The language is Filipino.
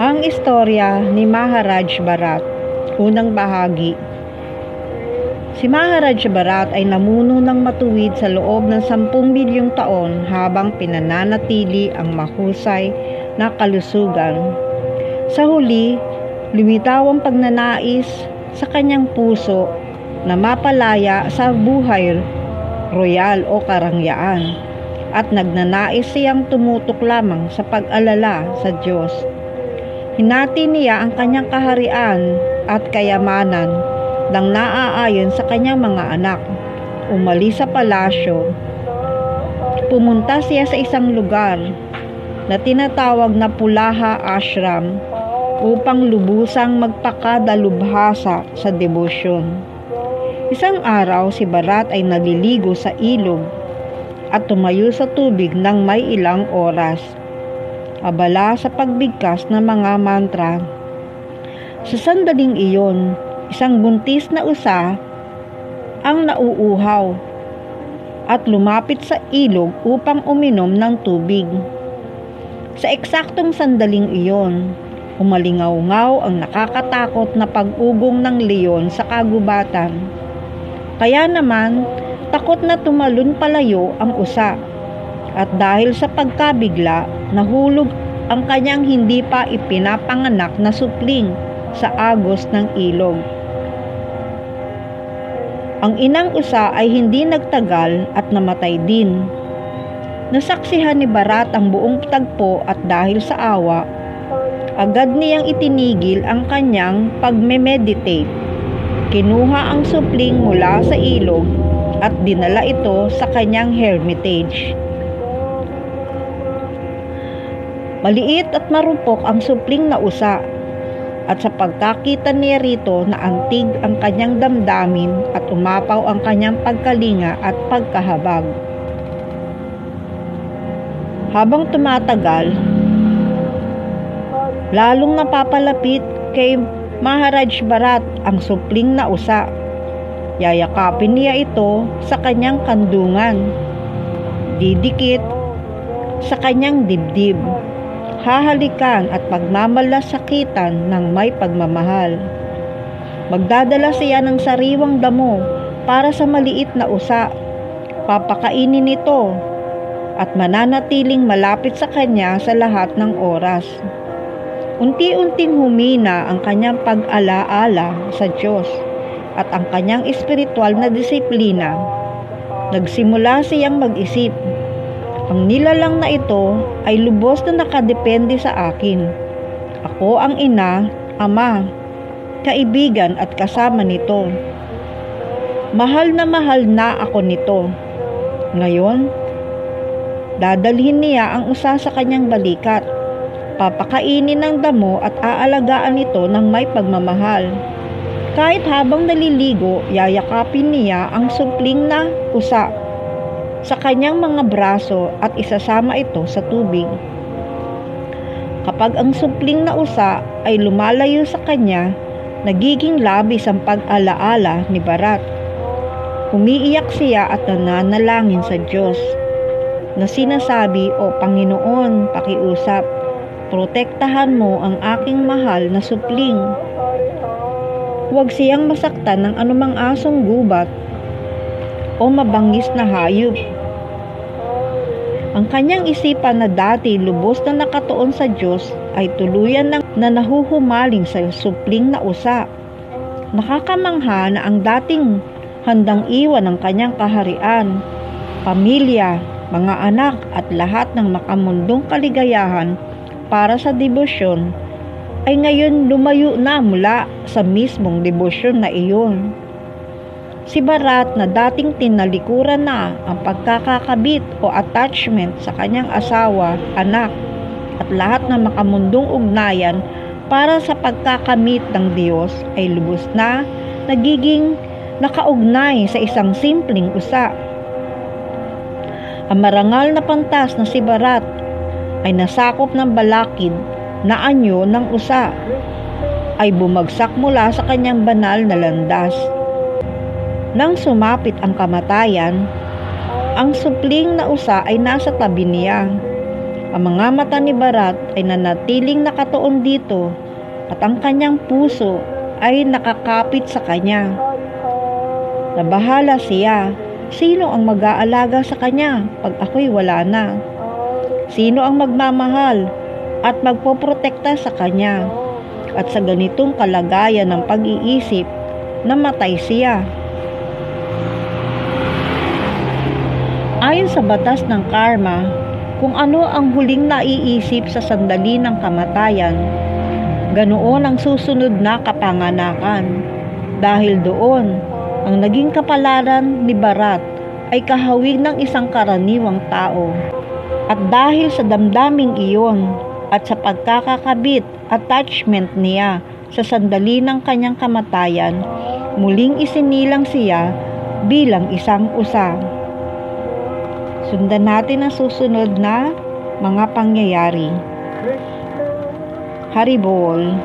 Ang istorya ni Maharaj Bharat. Unang bahagi. Si Maharaj Bharat ay namuno ng matuwid sa loob ng 10 milyong taon habang pinananatili ang mahusay na kalusugan. Sa huli, lumitaw ang pagnanais sa kanyang puso na mapalaya sa buhay royal o karangyaan at nagnanais siyang tumutok lamang sa pag-alala sa Diyos. Hinati niya ang kanyang kaharian at kayamanan nang naaayon sa kanyang mga anak. Umalis sa palasyo. Pumunta siya sa isang lugar na tinatawag na Pulaha Ashram upang lubusang magpakadalubhasa sa debosyon. Isang araw si Bharat ay naliligo sa ilog at tumayo sa tubig ng may ilang oras. Abala sa pagbigkas ng mga mantra. Sa sandaling iyon, isang buntis na usa ang nauuhaw at lumapit sa ilog upang uminom ng tubig. Sa eksaktong sandaling iyon, umalingaw-ngaw ang nakakatakot na pag-ugong ng leon sa kagubatan. Kaya naman, takot na tumalon palayo ang usa. At dahil sa pagkabigla, nahulog ang kanyang hindi pa ipinapanganak na supling sa agos ng ilog. Ang inang usa ay hindi nagtagal at namatay din. Nasaksihan ni Bharat ang buong tagpo at dahil sa awa, agad niyang itinigil ang kanyang pagme-meditate. Kinuha ang supling mula sa ilog at dinala ito sa kanyang hermitage. Maliit at marupok ang supling na usa at sa pagkakita niya rito na antig ang kanyang damdamin at umapaw ang kanyang pagkalinga at pagkahabag. Habang tumatagal, lalong napapalapit kay Maharaj Bharat ang supling na usa. Yayakapin niya ito sa kanyang kandungan, didikit sa kanyang dibdib, hahalikan at pagmamalasakitan ng may pagmamahal. Magdadala siya ng sariwang damo para sa maliit na usa. Papakainin ito at mananatiling malapit sa kanya sa lahat ng oras. Unti-unting humina ang kanyang pag-alaala sa Diyos at ang kanyang espiritual na disiplina. Nagsimula siyang mag-isip, ang nilalang na ito ay lubos na nakadepende sa akin. Ako ang ina, ama, kaibigan at kasama nito. Mahal na ako nito. Ngayon, dadalhin niya ang usa sa kanyang balikat. Papakainin ng damo at aalagaan ito ng may pagmamahal. Kahit habang naliligo, yayakapin niya ang supling na usa sa kanyang mga braso at isasama ito sa tubig. Kapag ang supling na usa ay lumalayo sa kanya, nagiging labis ang pag-alaala ni Bharat. Umiiyak siya at nananalangin sa Diyos na sinasabi, "O Panginoon, pakiusap, protektahan mo ang aking mahal na supling. Huwag siyang masaktan ng anumang asong gubat o mabangis na hayop." Ang kanyang isipan na dati lubos na nakatuon sa Diyos ay tuluyan na nahuhumaling sa supling na usa. Nakakamangha na ang dating handang iwan ng kanyang kaharian, pamilya, mga anak at lahat ng makamundong kaligayahan para sa debosyon ay ngayon lumayo na mula sa mismong debosyon na iyon. Si Bharat na dating tinalikuran na ang pagkakakabit o attachment sa kanyang asawa, anak at lahat ng makamundong ugnayan para sa pagkakamit ng Diyos ay lubos na nagiging nakaugnay sa isang simpleng usa. Ang marangal na pantas na si Bharat ay nasakop ng balakid na anyo ng usa ay bumagsak mula sa kanyang banal na landas. Nang sumapit ang kamatayan, ang supling na usa ay nasa tabi niya. Ang mga mata ni Bharat ay nanatiling nakatuon dito at ang kanyang puso ay nakakapit sa kanya. Nabahala siya. Sino ang mag-aalaga sa kanya pag ako'y wala na? Sino ang magmamahal at magpoprotekta sa kanya? At sa ganitong kalagayan ng pag-iisip, namatay siya. Ayon sa batas ng karma, kung ano ang huling naiisip sa sandali ng kamatayan, ganoon ang susunod na kapanganakan. Dahil doon, ang naging kapalaran ni Bharat ay kahawig ng isang karaniwang tao. At dahil sa damdaming iyon at sa pagkakakabit, attachment niya sa sandali ng kanyang kamatayan, muling isinilang siya bilang isang usa. Sundan natin ang susunod na mga pangyayari. Haribol.